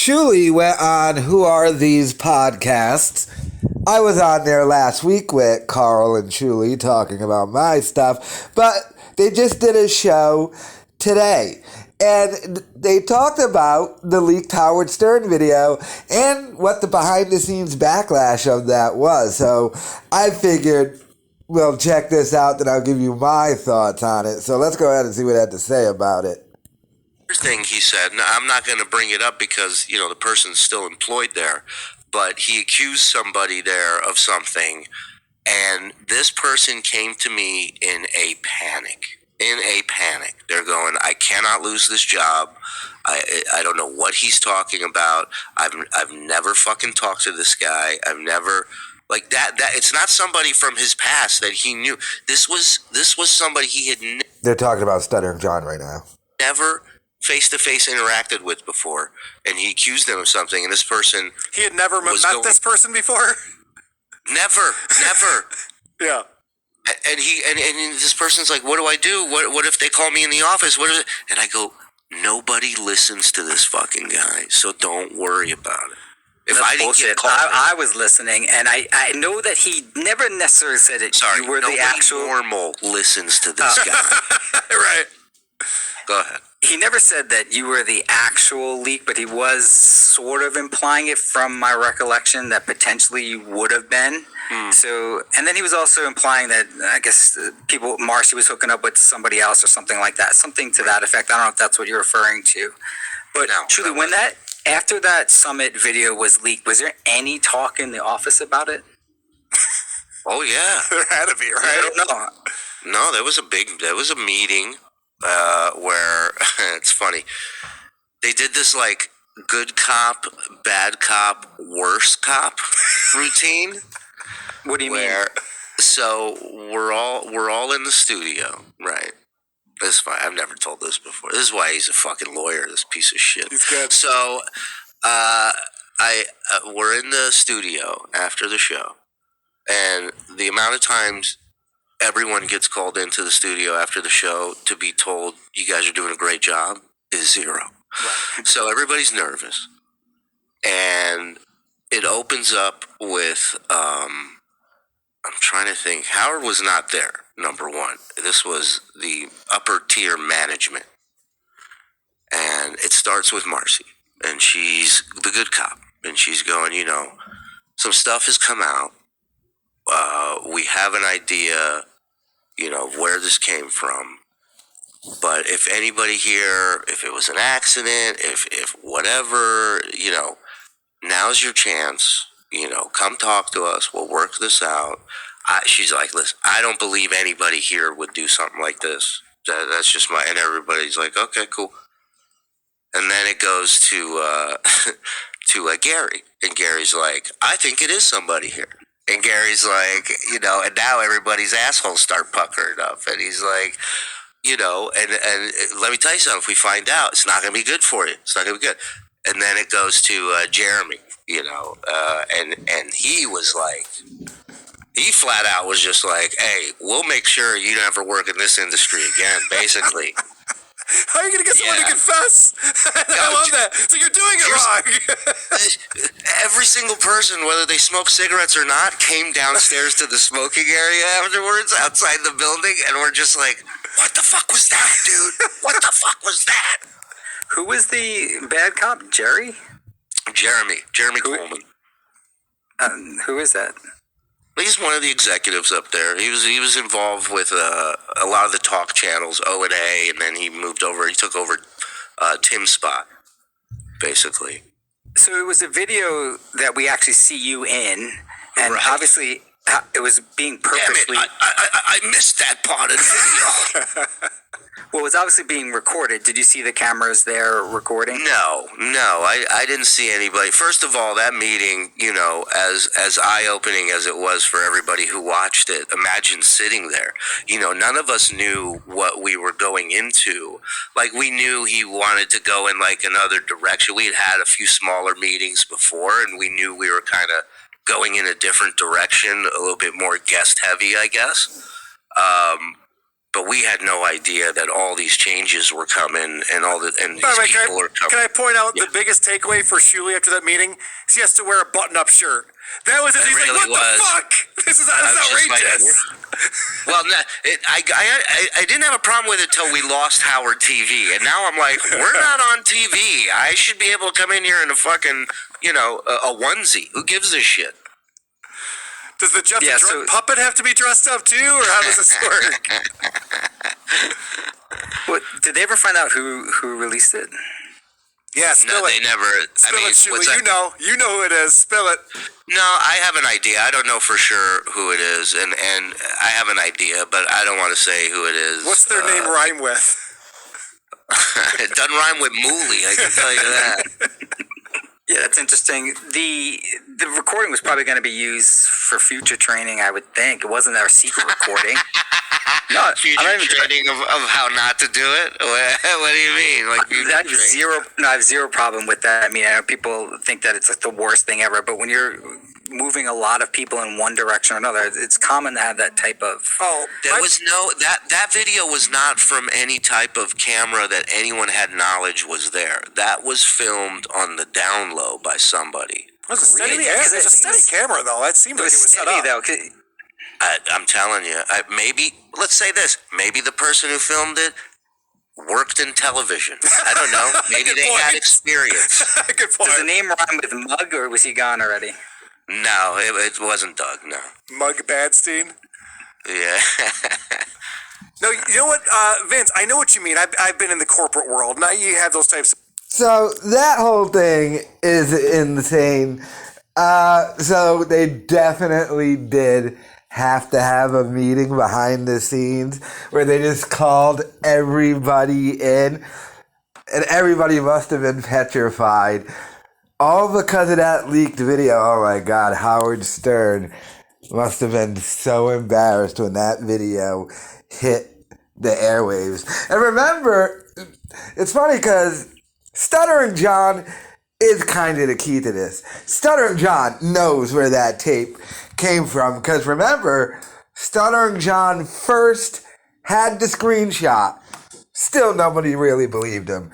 Shuli went on Who Are These Podcasts. I was on there last week with Karl and Shuli talking about my stuff, but they just did a show today. And they talked about the leaked Howard Stern video and what the behind-the-scenes backlash of that was. So I figured, well, check this out, then I'll give you my thoughts on it. So let's go ahead and see what I had to say about it. Thing he said, now, I'm not going to bring it up because, you know, the person's still employed there, but he accused somebody there of something, and this person came to me in a panic. They're going, I cannot lose this job. I don't know what he's talking about. I've never fucking talked to this guy. I've never like that it's not somebody from his past that he knew. This was somebody he had They're talking about Stuttering John right now. Never face-to-face interacted with before, and he accused them of something, and this person he had never met this person before. Never Yeah. And this person's like, what do I do? What if they call me in the office? And I go, nobody listens to this fucking guy, so don't worry about it. If I didn't get called, I was listening, and I know that he never necessarily said it. Sorry, you were the actual normal listens to this guy. Right. Go ahead. He never said that you were the actual leak, but he was sort of implying it from my recollection that potentially you would have been. So, and then he was also implying that I guess Marcy was hooking up with somebody else or something like that, something to that effect. I don't know if that's what you're referring to. But truly, after that summit video was leaked, was there any talk in the office about it? Oh yeah, there had to be, right? I don't know. No, there was a meeting where it's funny. They did this like good cop, bad cop, worse cop routine. What do you mean? So we're all in the studio, right? This is fine. I've never told this before. This is why he's a fucking lawyer. This piece of shit. He's good. So, we're in the studio after the show, and the amount of times everyone gets called into the studio after the show to be told you guys are doing a great job is zero. Right. So everybody's nervous, and it opens up with I'm trying to think. Howard was not there, number one. This was the upper tier management. And it starts with Marcy. And she's the good cop. And she's going, you know, some stuff has come out. We have an idea, you know, where this came from. But if anybody here, if it was an accident, if whatever, you know, now's your chance. You know, come talk to us. We'll work this out. She's like, listen, I don't believe anybody here would do something like this. That's just and everybody's like, okay, cool. And then it goes to Gary. And Gary's like, I think it is somebody here. And Gary's like, you know, and now everybody's assholes start puckering up. And he's like, you know, and let me tell you something. If we find out, it's not going to be good for you. It's not going to be good. And then it goes to Jeremy. You know, and he was like, he flat out was just like, hey, we'll make sure you never work in this industry again, basically. How are you going to get someone to confess? I love that. So you're doing it wrong. Every single person, whether they smoke cigarettes or not, came downstairs to the smoking area afterwards outside the building, and we're just like, what the fuck was that, dude? What the fuck was that? Who was the bad cop? Jeremy Coleman. Who is that? He's one of the executives up there. He was involved with a lot of the talk channels, O&A, and then he took over Tim's spot, basically. So it was a video that we actually see you in, and right. Obviously it was being purposely... Damn it, I missed that part of the video. Well, it was obviously being recorded. Did you see the cameras there recording? No, I didn't see anybody. First of all, that meeting, you know, as eye-opening as it was for everybody who watched it, imagine sitting there. You know, none of us knew what we were going into. Like, we knew he wanted to go in, like, another direction. We had a few smaller meetings before, and we knew we were kind of going in a different direction, a little bit more guest-heavy, I guess. But we had no idea that all these changes were coming and these people are coming. Can I point out the biggest takeaway for Shuli after that meeting? Is he has to wear a button-up shirt. That was it. He's really like, what the fuck? This is outrageous. Well, I didn't have a problem with it until we lost Howard TV. And now I'm like, we're not on TV. I should be able to come in here in a fucking, a onesie. Who gives a shit? Does the Jeff the Drunk puppet have to be dressed up too, or how does this work? Did they ever find out who released it? Yeah, spill it. They never. Spill it, Shuli. You know who it is. Spill it. No, I have an idea. I don't know for sure who it is, and I have an idea, but I don't want to say who it is. What's their name rhyme with? It doesn't rhyme with Mooley, I can tell you that. Yeah, that's interesting. The recording was probably going to be used for future training, I would think. It wasn't our secret recording. No, future training of how not to do it? What do you mean? Like I have zero problem with that. I mean, I know people think that it's like the worst thing ever, but when you're moving a lot of people in one direction or another, it's common to have that type of... that video was not from any type of camera that anyone had knowledge was there. That was filmed on the down low by somebody. It was a steady camera, though. That seemed like it was set up. Though. I'm telling you, let's say this, maybe the person who filmed it worked in television. I don't know. Maybe they had experience. Good point. Does the name rhyme with Mug, or was he gone already? No, it wasn't Doug, no. Mug Badstein? Yeah. No, you know what, Vince, I know what you mean. I've been in the corporate world. Now you have those types of... So that whole thing is insane. So they definitely did have to have a meeting behind the scenes where they just called everybody in, and everybody must have been petrified. All because of that leaked video. Oh my God, Howard Stern must have been so embarrassed when that video hit the airwaves. And remember, it's funny because Stuttering John is kind of the key to this. Stuttering John knows where that tape came from, because remember, Stuttering John first had the screenshot. Still nobody really believed him.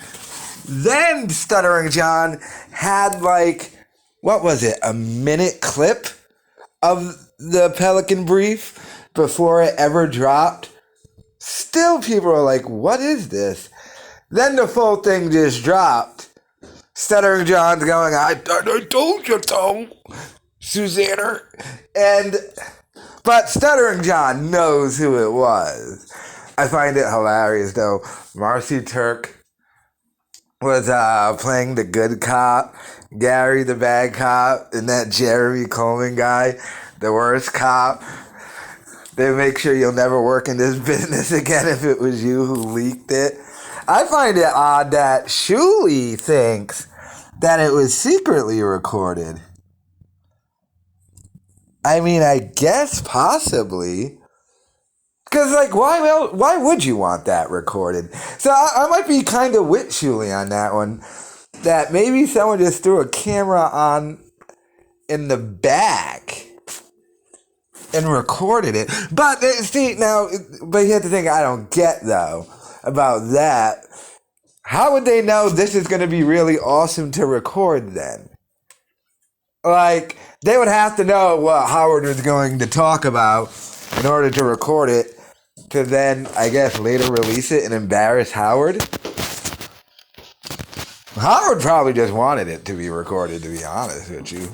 Then Stuttering John had a minute clip of the Pelican brief before it ever dropped. Still people are like, what is this? Then the full thing just dropped. Stuttering John's going, I told you so, Susanna. But Stuttering John knows who it was. I find it hilarious, though. Marcy Turk was playing the good cop, Gary the bad cop, and that Jeremy Coleman guy, the worst cop. They make sure you'll never work in this business again if it was you who leaked it. I find it odd that Shuli thinks that it was secretly recorded. I mean, I guess possibly. Because, why would you want that recorded? So I might be kind of with Shuli on that one. That maybe someone just threw a camera on in the back and recorded it. But, here's the thing I don't get, though, about that. How would they know this is going to be really awesome to record then? They would have to know what Howard was going to talk about in order to record it, to then, I guess, later release it and embarrass Howard. Howard probably just wanted it to be recorded, to be honest with you.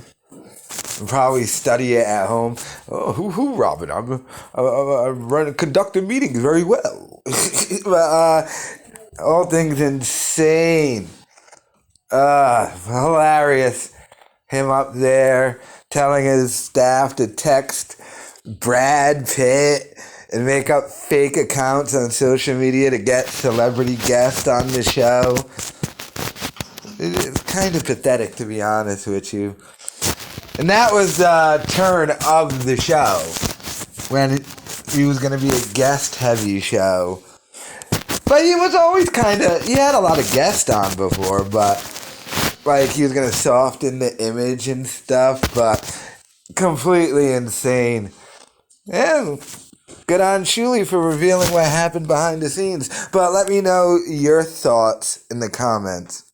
And probably study it at home. Oh, Robin? I'm conducting meetings very well. But, all things insane. Hilarious. Him up there telling his staff to text Brad Pitt and make up fake accounts on social media to get celebrity guests on the show. It's kind of pathetic, to be honest with you. And that was the turn of the show, when he was going to be a guest-heavy show. But he was always he had a lot of guests on before, but he was going to soften the image and stuff, but completely insane. And Good on Shuli for revealing what happened behind the scenes. But let me know your thoughts in the comments.